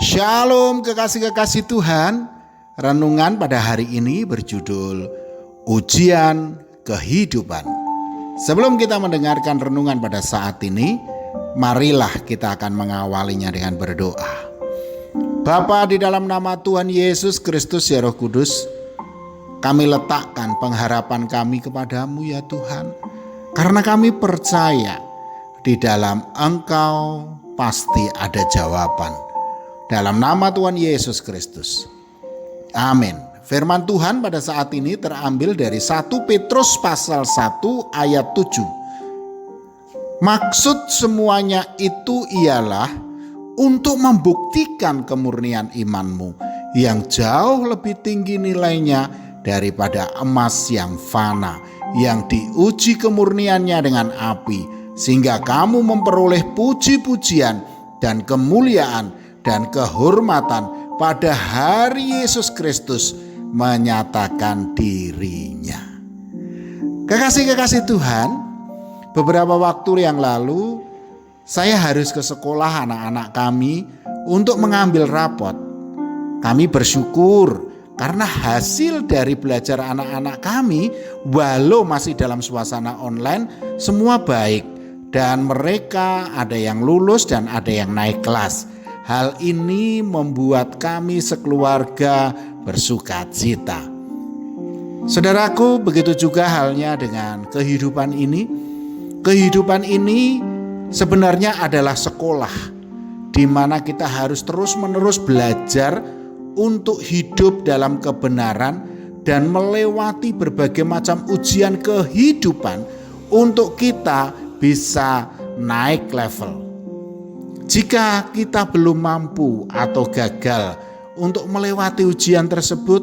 Shalom kekasih-kekasih Tuhan. Renungan pada hari ini berjudul Ujian Kehidupan. Sebelum kita mendengarkan renungan pada saat ini, marilah kita akan mengawalinya dengan berdoa. Bapa, di dalam nama Tuhan Yesus Kristus ya Roh Kudus, kami letakkan pengharapan kami kepadamu ya Tuhan. Karena kami percaya di dalam Engkau pasti ada jawaban. Dalam nama Tuhan Yesus Kristus. Amin. Firman Tuhan pada saat ini terambil dari 1 Petrus pasal 1 ayat 7. Maksud semuanya itu ialah untuk membuktikan kemurnian imanmu yang jauh lebih tinggi nilainya daripada emas yang fana, yang diuji kemurniannya dengan api, sehingga kamu memperoleh puji-pujian dan kemuliaan dan kehormatan pada hari Yesus Kristus menyatakan dirinya. Kekasih-kekasih Tuhan, beberapa waktu yang lalu saya harus ke sekolah anak-anak kami untuk mengambil rapot. Kami bersyukur karena hasil dari belajar anak-anak kami, walau masih dalam suasana online, semua baik. Dan mereka ada yang lulus dan ada yang naik kelas. Hal ini membuat kami sekeluarga bersuka cita. Saudaraku, begitu juga halnya dengan kehidupan ini. Kehidupan ini sebenarnya adalah sekolah, di mana kita harus terus-menerus belajar untuk hidup dalam kebenaran dan melewati berbagai macam ujian kehidupan untuk kita bisa naik level. Jika kita belum mampu atau gagal untuk melewati ujian tersebut,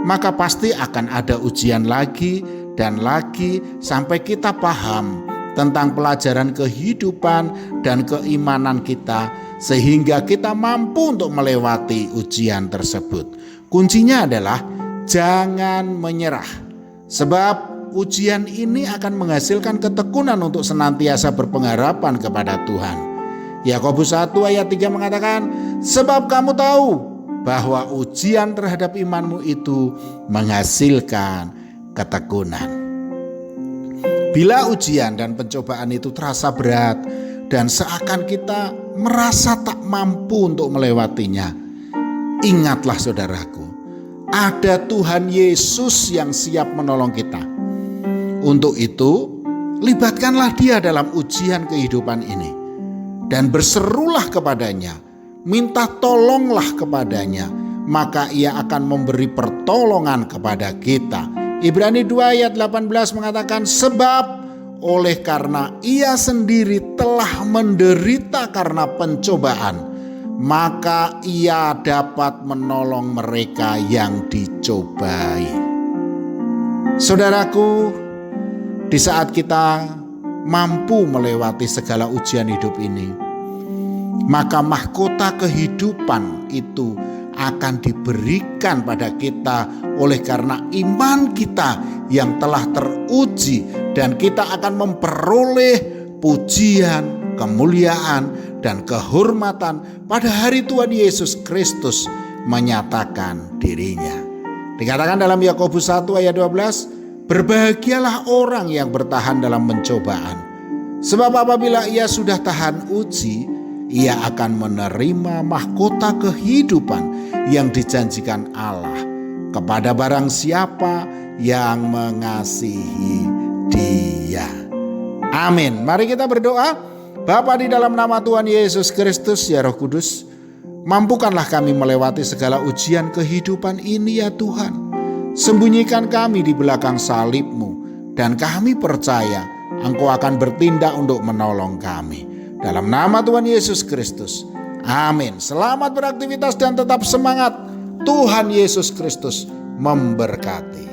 maka pasti akan ada ujian lagi dan lagi sampai kita paham tentang pelajaran kehidupan dan keimanan kita, sehingga kita mampu untuk melewati ujian tersebut. Kuncinya adalah jangan menyerah, sebab ujian ini akan menghasilkan ketekunan untuk senantiasa berpengharapan kepada Tuhan. Yakobus 1 ayat 3 mengatakan, sebab kamu tahu bahwa ujian terhadap imanmu itu menghasilkan ketekunan. Bila ujian dan pencobaan itu terasa berat dan seakan kita merasa tak mampu untuk melewatinya, ingatlah saudaraku, ada Tuhan Yesus yang siap menolong kita. Untuk itu, libatkanlah Dia dalam ujian kehidupan ini. Dan berserulah kepadanya, minta tolonglah kepadanya, maka ia akan memberi pertolongan kepada kita. Ibrani 2 ayat 18 mengatakan, sebab oleh karena ia sendiri telah menderita karena pencobaan, maka ia dapat menolong mereka yang dicobai. Saudaraku, di saat kita mampu melewati segala ujian hidup ini, maka mahkota kehidupan itu akan diberikan pada kita oleh karena iman kita yang telah teruji, dan kita akan memperoleh pujian, kemuliaan, dan kehormatan pada hari Tuhan Yesus Kristus menyatakan dirinya. Dikatakan dalam Yakobus 1 ayat 12, berbahagialah orang yang bertahan dalam pencobaan, sebab apabila ia sudah tahan uji, ia akan menerima mahkota kehidupan yang dijanjikan Allah kepada barang siapa yang mengasihi Dia. Amin. Mari kita berdoa. Bapa, di dalam nama Tuhan Yesus Kristus ya Roh Kudus, mampukanlah kami melewati segala ujian kehidupan ini ya Tuhan. Sembunyikan kami di belakang salib-Mu, dan kami percaya Engkau akan bertindak untuk menolong kami. Dalam nama Tuhan Yesus Kristus. Amin. Selamat beraktivitas dan tetap semangat. Tuhan Yesus Kristus memberkati.